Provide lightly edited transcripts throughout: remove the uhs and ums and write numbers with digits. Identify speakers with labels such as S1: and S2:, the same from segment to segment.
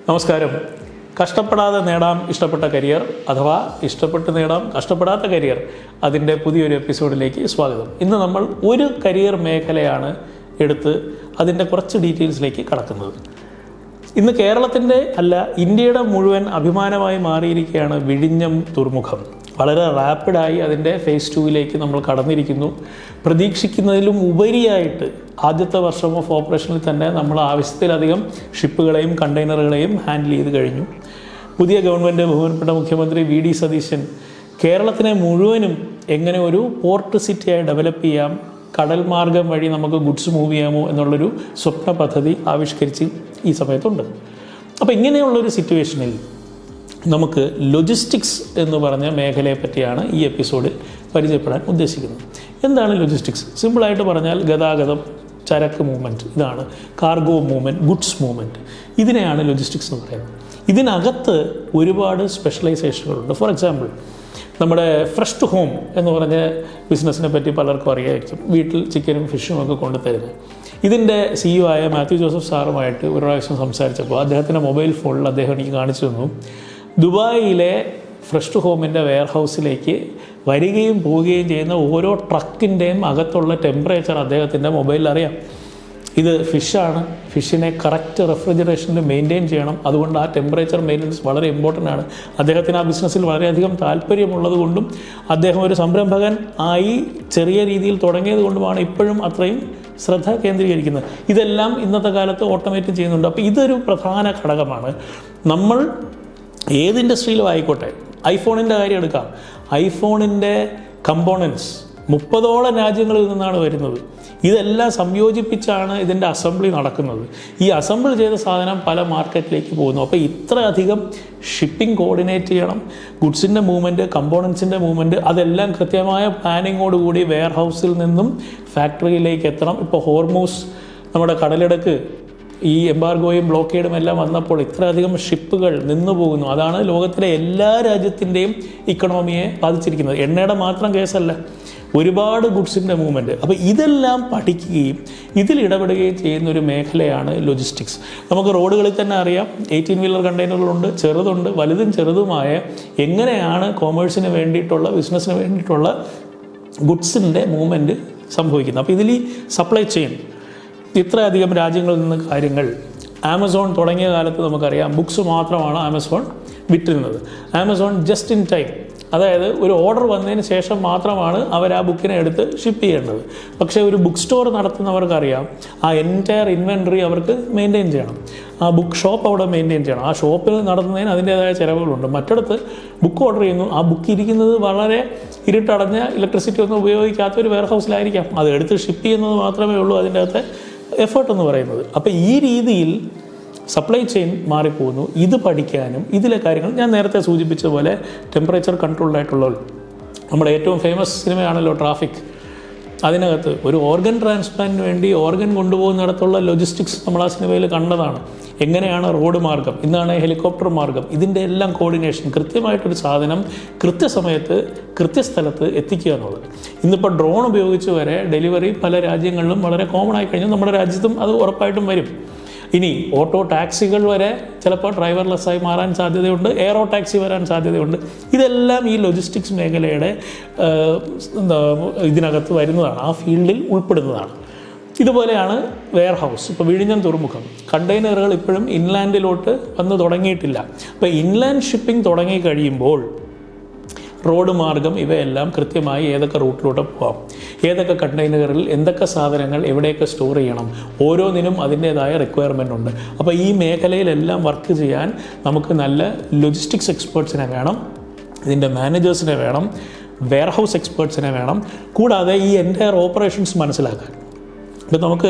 S1: നമസ്കാരം. കഷ്ടപ്പെടാതെ നേടാം ഇഷ്ടപ്പെട്ട കരിയർ അഥവാ ഇഷ്ടപ്പെട്ട് നേടാം കഷ്ടപ്പെടാത്ത കരിയർ, അതിൻ്റെ പുതിയൊരു എപ്പിസോഡിലേക്ക് സ്വാഗതം. ഇന്ന് നമ്മൾ ഒരു കരിയർ മേഖലയാണ് എടുത്ത് അതിൻ്റെ കുറച്ച് ഡീറ്റെയിൽസിലേക്ക് കടക്കുന്നത്. ഇന്ന് കേരളത്തിൻ്റെ അല്ല, ഇന്ത്യയുടെ മുഴുവൻ അഭിമാനമായി മാറിയിരിക്കുകയാണ് വിഴിഞ്ഞം തുറമുഖം. വളരെ റാപ്പിഡായി അതിൻ്റെ ഫേസ് 2 നമ്മൾ കടന്നിരിക്കുന്നു. പ്രതീക്ഷിക്കുന്നതിലും ഉപരിയായിട്ട് ആദ്യത്തെ വർഷം ഓഫ് ഓപ്പറേഷനിൽ തന്നെ നമ്മൾ ആവശ്യത്തിലധികം ഷിപ്പുകളെയും കണ്ടെയ്നറുകളെയും ഹാൻഡിൽ ചെയ്ത് കഴിഞ്ഞു. പുതിയ ഗവൺമെൻറ്, ബഹുമാനപ്പെട്ട മുഖ്യമന്ത്രി വി.ഡി. സതീശൻ കേരളത്തിനെ മുഴുവനും എങ്ങനെ ഒരു പോർട്ട് സിറ്റിയായി ഡെവലപ്പ് ചെയ്യാം, കടൽ മാർഗം വഴി നമുക്ക് ഗുഡ്സ് മൂവ് ചെയ്യാമോ എന്നുള്ളൊരു സ്വപ്ന പദ്ധതി ആവിഷ്കരിച്ച് ഈ സമയത്തുണ്ട്. അപ്പോൾ ഇങ്ങനെയുള്ളൊരു സിറ്റുവേഷനിൽ നമുക്ക് ലോജിസ്റ്റിക്സ് എന്ന് പറഞ്ഞ മേഖലയെ പറ്റിയാണ് ഈ എപ്പിസോഡിൽ പരിചയപ്പെടാൻ ഉദ്ദേശിക്കുന്നത്. എന്താണ് ലോജിസ്റ്റിക്സ്? സിമ്പിളായിട്ട് പറഞ്ഞാൽ ഗതാഗതം, ചരക്ക് മൂവ്മെൻറ്റ്, ഇതാണ് കാർഗോ മൂവ്മെൻറ്റ്, ഗുഡ്സ് മൂവ്മെൻറ്റ്. ഇതിനെയാണ് ലോജിസ്റ്റിക്സ് എന്ന് പറയുന്നത്. ഇതിനകത്ത് ഒരുപാട് സ്പെഷ്യലൈസേഷനുകളുണ്ട്. ഫോർ എക്സാമ്പിൾ, നമ്മുടെ ഫ്രഷ് ടു ഹോം എന്ന് പറഞ്ഞ ബിസിനസ്സിനെ പറ്റി പലർക്കും അറിയായിരിക്കും. വീട്ടിൽ ചിക്കനും ഫിഷും ഒക്കെ കൊണ്ടുതരുന്നത്. ഇതിൻ്റെ CEO ആയ മാത്യു ജോസഫ് സാറുമായിട്ട് ഒരു പ്രാവശ്യം സംസാരിച്ചപ്പോൾ അദ്ദേഹത്തിൻ്റെ മൊബൈൽ ഫോണിൽ അദ്ദേഹം എനിക്ക് കാണിച്ചു തന്നു. ദുബായിലെ ഫ്രഷ് ടു ഹോമിൻ്റെ വെയർ ഹൗസിലേക്ക് വരികയും പോവുകയും ചെയ്യുന്ന ഓരോ ട്രക്കിൻ്റെയും അകത്തുള്ള ടെമ്പറേച്ചർ അദ്ദേഹത്തിൻ്റെ മൊബൈലിൽ അറിയാം. ഇത് ഫിഷാണ്, ഫിഷിനെ കറക്റ്റ് റെഫ്രിജറേഷനിൽ മെയിൻറ്റെയിൻ ചെയ്യണം. അതുകൊണ്ട് ആ ടെമ്പറേച്ചർ മെയിൻ്റനൻസ് വളരെ ഇമ്പോർട്ടൻ്റ് ആണ്. അദ്ദേഹത്തിന് ആ ബിസിനസ്സിൽ വളരെയധികം താല്പര്യമുള്ളത് കൊണ്ടും അദ്ദേഹം ഒരു സംരംഭകൻ ആയി ചെറിയ രീതിയിൽ തുടങ്ങിയത് കൊണ്ടുമാണ് ഇപ്പോഴും അത്രയും ശ്രദ്ധ കേന്ദ്രീകരിക്കുന്നത്. ഇതെല്ലാം ഇന്നത്തെ കാലത്ത് ഓട്ടോമേറ്റ് ചെയ്യുന്നുണ്ട്. അപ്പോൾ ഇതൊരു പ്രധാന ഘടകമാണ്. നമ്മൾ ഏത് ഇൻഡസ്ട്രിയിലും ആയിക്കോട്ടെ, ഐഫോണിൻ്റെ കാര്യം എടുക്കാം. ഐഫോണിൻ്റെ കമ്പോണൻസ് 30ഓളം രാജ്യങ്ങളിൽ നിന്നാണ് വരുന്നത്. ഇതെല്ലാം സംയോജിപ്പിച്ചാണ് ഇതിൻ്റെ അസംബ്ലി നടക്കുന്നത്. ഈ അസംബിൾ ചെയ്ത സാധനം പല മാർക്കറ്റിലേക്ക് പോകുന്നു. അപ്പോൾ ഇത്രയധികം ഷിപ്പിംഗ് കോർഡിനേറ്റ് ചെയ്യണം. ഗുഡ്സിൻ്റെ മൂവ്മെൻറ്റ്, കമ്പോണൻസിൻ്റെ മൂവ്മെൻറ്റ്, അതെല്ലാം കൃത്യമായ പ്ലാനിങ്ങോടുകൂടി വെയർ ഹൗസിൽ നിന്നും ഫാക്ടറിയിലേക്ക് എത്തണം. ഇപ്പോൾ ഹോർമൂസ്, നമ്മുടെ കടലിടക്ക് ഈ എംബാർഗോയും ബ്ലോക്കേഡും എല്ലാം വന്നപ്പോൾ ഇത്രയധികം ഷിപ്പുകൾ നിന്നു പോകുന്നു. അതാണ് ലോകത്തിലെ എല്ലാ രാജ്യത്തിൻ്റെയും ഇക്കണോമിയെ ബാധിച്ചിരിക്കുന്നത്. എണ്ണയുടെ മാത്രം കേസല്ല, ഒരുപാട് ഗുഡ്സിൻ്റെ മൂവ്മെൻറ്റ്. അപ്പോൾ ഇതെല്ലാം പഠിക്കുകയും ഇതിൽ ഇടപെടുകയും ചെയ്യുന്ന ഒരു മേഖലയാണ് ലോജിസ്റ്റിക്സ്. നമുക്ക് റോഡുകളിൽ തന്നെ അറിയാം, 18 വീലർ കണ്ടെയ്നറുകളുണ്ട്, ചെറുതുണ്ട്, വലുതും ചെറുതുമായ. എങ്ങനെയാണ് കൊമേഴ്സിന് വേണ്ടിയിട്ടുള്ള, ബിസിനസ്സിന് വേണ്ടിയിട്ടുള്ള ഗുഡ്സിൻ്റെ മൂവ്മെൻറ്റ് സംഭവിക്കുന്നത്. അപ്പോൾ ഇതിൽ ഈ സപ്ലൈ ചെയിൻ, ഇത്രയധികം രാജ്യങ്ങളിൽ നിന്ന് കാര്യങ്ങൾ, ആമസോൺ തുടങ്ങിയ കാലത്ത് നമുക്കറിയാം ബുക്സ് മാത്രമാണ് ആമസോൺ വിറ്റിരുന്നത്. ആമസോൺ ജസ്റ്റ് ഇൻ ടൈം, അതായത് ഒരു ഓർഡർ വന്നതിന് ശേഷം മാത്രമാണ് അവർ ആ ബുക്കിനെ എടുത്ത് ഷിപ്പ് ചെയ്യേണ്ടത്. പക്ഷേ ഒരു ബുക്ക് സ്റ്റോർ നടത്തുന്നവർക്കറിയാം ആ എൻറ്റയർ ഇൻവെൻട്രി അവർക്ക് മെയിൻറ്റെയിൻ ചെയ്യണം. ആ ബുക്ക് ഷോപ്പ് അവിടെ മെയിൻറ്റെയിൻ ചെയ്യണം. ആ ഷോപ്പിൽ നടത്തുന്നതിന് അതിൻ്റേതായ ചിലവുകളുണ്ട്. മറ്റിടത്ത് ബുക്ക് ഓർഡർ ചെയ്യുന്നു, ആ ബുക്ക് ഇരിക്കുന്നത് വളരെ ഇരുട്ടടഞ്ഞ, ഇലക്ട്രിസിറ്റി ഒന്നും ഉപയോഗിക്കാത്ത ഒരു വെയർ ഹൗസിലായിരിക്കാം. അത് എടുത്ത് ഷിപ്പ് ചെയ്യുന്നത് മാത്രമേ ഉള്ളൂ അതിൻ്റെ അകത്തെ എഫേർട്ട് എന്ന് പറയുന്നത്. അപ്പോൾ ഈ രീതിയിൽ സപ്ലൈ ചെയിൻ മാറിപ്പോകുന്നു. ഇത് പഠിക്കാനും ഇതിലെ കാര്യങ്ങൾ ഞാൻ നേരത്തെ സൂചിപ്പിച്ച പോലെ ടെമ്പറേച്ചർ കൺട്രോൾഡായിട്ടുള്ള നമ്മുടെ ഏറ്റവും ഫേമസ് സിനിമയാണല്ലോ ട്രാഫിക്. അതിനകത്ത് ഒരു ഓർഗൻ ട്രാൻസ്പ്ലാന്റിന് വേണ്ടി ഓർഗൻ കൊണ്ടുപോകുന്നിടത്തുള്ള ലോജിസ്റ്റിക്സ് നമ്മൾ ആ സിനിമയിൽ കണ്ടതാണ്. എങ്ങനെയാണ് റോഡ് മാർഗം, ഇന്നാണ് ഹെലികോപ്റ്റർ മാർഗം, ഇതിൻ്റെ എല്ലാം കോർഡിനേഷൻ, കൃത്യമായിട്ടൊരു സാധനം കൃത്യസമയത്ത് കൃത്യസ്ഥലത്ത് എത്തിക്കുക എന്നുള്ളത്. ഇന്നിപ്പോൾ ഡ്രോൺ ഉപയോഗിച്ച് വരെ ഡെലിവറി പല രാജ്യങ്ങളിലും വളരെ കോമൺ ആയി കഴിഞ്ഞു. നമ്മുടെ രാജ്യത്തും അത് ഉറപ്പായിട്ടും വരും. ഇനി ഓട്ടോ ടാക്സികൾ വരെ ചിലപ്പോൾ ഡ്രൈവർലെസ്സായി മാറാൻ സാധ്യതയുണ്ട്, എയറോ ടാക്സി വരാൻ സാധ്യതയുണ്ട്. ഇതെല്ലാം ഈ ലോജിസ്റ്റിക്സ് മേഖലയുടെ ഇതിനകത്ത് വരുന്നതാണ്, ആ ഫീൽഡിൽ ഉൾപ്പെടുന്നതാണ്. ഇതുപോലെയാണ് വെയർ ഹൗസ്. ഇപ്പോൾ വിഴിഞ്ഞം തുറമുഖം, കണ്ടെയ്നറുകൾ ഇപ്പോഴും ഇൻലാൻഡിലോട്ട് വന്ന് തുടങ്ങിയിട്ടില്ല. അപ്പോൾ ഇൻലാൻഡ് ഷിപ്പിംഗ് തുടങ്ങി കഴിയുമ്പോൾ റോഡ് മാർഗം ഇവയെല്ലാം കൃത്യമായി ഏതൊക്കെ റൂട്ടിലൂടെ പോകാം, ഏതൊക്കെ കണ്ടെയ്നറുകളിൽ എന്തൊക്കെ സാധനങ്ങൾ എവിടെയൊക്കെ സ്റ്റോർ ചെയ്യണം, ഓരോന്നിനും അതിൻ്റേതായ റിക്വയർമെൻ്റ് ഉണ്ട്. അപ്പോൾ ഈ മേഖലയിലെല്ലാം വർക്ക് ചെയ്യാൻ നമുക്ക് നല്ല ലോജിസ്റ്റിക്സ് എക്സ്പേർട്സിനെ വേണം, ഇതിൻ്റെ മാനേജേഴ്സിനെ വേണം, വെയർ ഹൗസ് എക്സ്പേർട്സിനെ വേണം. കൂടാതെ ഈ എൻ്റയർ ഓപ്പറേഷൻസ് മനസ്സിലാക്കാൻ, ഇപ്പോൾ നമുക്ക്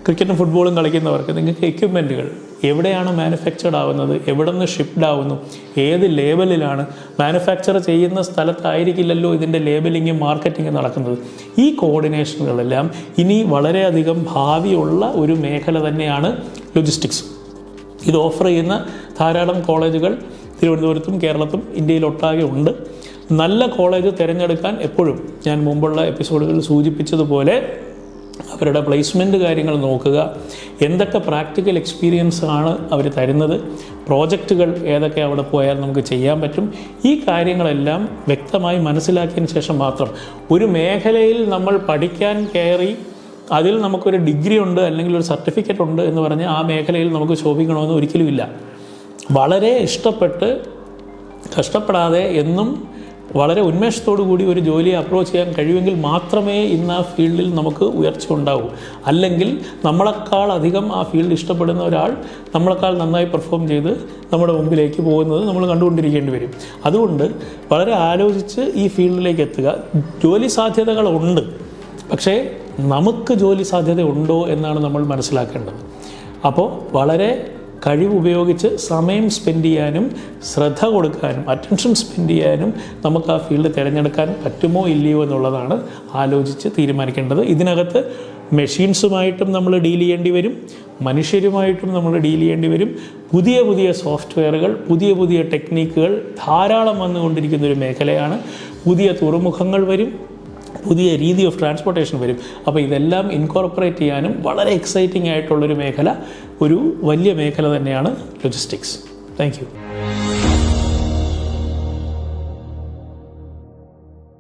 S1: ക്രിക്കറ്റും ഫുട്ബോളും കളിക്കുന്നവർക്ക് നിങ്ങൾക്ക് എക്യുപ്മെൻറ്റുകൾ എവിടെയാണ് മാനുഫാക്ചർഡ് ആവുന്നത്, എവിടെ നിന്ന് ഷിപ്ഡ് ആവുന്നു, ഏത് ലേബലിലാണ്, മാനുഫാക്ചർ ചെയ്യുന്ന സ്ഥലത്തായിരിക്കില്ലല്ലോ ഇതിൻ്റെ ലേബലിങ്ങും മാർക്കറ്റിങ്ങും നടക്കുന്നത്. ഈ കോർഡിനേഷനുകളെല്ലാം ഇനി വളരെയധികം ഭാവിയുള്ള ഒരു മേഖല തന്നെയാണ് ലോജിസ്റ്റിക്സ്. ഇത് ഓഫർ ചെയ്യുന്ന ധാരാളം കോളേജുകൾ തിരുവനന്തപുരത്തും കേരളത്തും ഇന്ത്യയിലൊട്ടാകെ ഉണ്ട്. നല്ല കോളേജ് തിരഞ്ഞെടുക്കാൻ എപ്പോഴും ഞാൻ മുമ്പുള്ള എപ്പിസോഡുകളിൽ സൂചിപ്പിച്ചതുപോലെ അവരുടെ പ്ലേസ്മെൻറ്റ് കാര്യങ്ങൾ നോക്കുക, എന്തൊക്കെ പ്രാക്ടിക്കൽ എക്സ്പീരിയൻസ് ആണ് അവർ തരുന്നത്, പ്രോജക്റ്റുകൾ ഏതൊക്കെ അവിടെ പോയാൽ നമുക്ക് ചെയ്യാൻ പറ്റും, ഈ കാര്യങ്ങളെല്ലാം വ്യക്തമായി മനസ്സിലാക്കിയതിന് ശേഷം മാത്രം ഒരു മേഖലയിൽ നമ്മൾ പഠിക്കാൻ കയറി അതിൽ നമുക്കൊരു ഡിഗ്രി ഉണ്ട് അല്ലെങ്കിൽ ഒരു സർട്ടിഫിക്കറ്റ് ഉണ്ട് എന്ന് പറഞ്ഞ് ആ മേഖലയിൽ നമുക്ക് ശോഭിക്കണമെന്ന് ഒരിക്കലുമില്ല. വളരെ ഇഷ്ടപ്പെട്ട് കഷ്ടപ്പെടാതെ എന്നും വളരെ ഉന്മേഷത്തോടു കൂടി ഒരു ജോലിയെ അപ്രോച്ച് ചെയ്യാൻ കഴിയുമെങ്കിൽ മാത്രമേ ഇന്ന് ആ ഫീൽഡിൽ നമുക്ക് ഉയർച്ച ഉണ്ടാവൂ. അല്ലെങ്കിൽ നമ്മളെക്കാൾ അധികം ആ ഫീൽഡ് ഇഷ്ടപ്പെടുന്ന ഒരാൾ നമ്മളെക്കാൾ നന്നായി പെർഫോം ചെയ്ത് നമ്മുടെ മുമ്പിലേക്ക് പോകുന്നത് നമ്മൾ കണ്ടുകൊണ്ടിരിക്കേണ്ടി വരും. അതുകൊണ്ട് വളരെ ആലോചിച്ച് ഈ ഫീൽഡിലേക്ക് എത്തുക. ജോലി സാധ്യതകളുണ്ട്, പക്ഷേ നമുക്ക് ജോലി സാധ്യത ഉണ്ടോ എന്നാണ് നമ്മൾ മനസ്സിലാക്കേണ്ടത്. അപ്പോൾ വളരെ കഴിവുപയോഗിച്ച് സമയം സ്പെൻഡ് ചെയ്യാനും ശ്രദ്ധ കൊടുക്കാനും അറ്റൻഷൻ സ്പെൻഡ് ചെയ്യാനും നമുക്ക് ആ ഫീൽഡ് തിരഞ്ഞെടുക്കാൻ പറ്റുമോ ഇല്ലയോ എന്നുള്ളതാണ് ആലോചിച്ച് തീരുമാനിക്കേണ്ടത്. ഇതിനകത്ത് മെഷീൻസുമായിട്ടും നമ്മൾ ഡീൽ ചെയ്യേണ്ടി വരും, മനുഷ്യരുമായിട്ടും നമ്മൾ ഡീൽ ചെയ്യേണ്ടി വരും. പുതിയ പുതിയ സോഫ്റ്റ്വെയറുകൾ, പുതിയ പുതിയ ടെക്നിക്കുകൾ ധാരാളം വന്നുകൊണ്ടിരിക്കുന്നൊരു മേഖലയാണ്. പുതിയ തുറമുഖങ്ങൾ വരും, പുതിയ രീതി ഓഫ് ട്രാൻസ്പോർട്ടേഷൻ വരും. അപ്പോൾ ഇതെല്ലാം ഇൻകോർപ്പറേറ്റ് ചെയ്യാനും വളരെ എക്സൈറ്റിംഗ് ആയിട്ടുള്ളൊരു മേഖല, ഒരു വലിയ മേഖല തന്നെയാണ് ലോജിസ്റ്റിക്സ്. Thank you.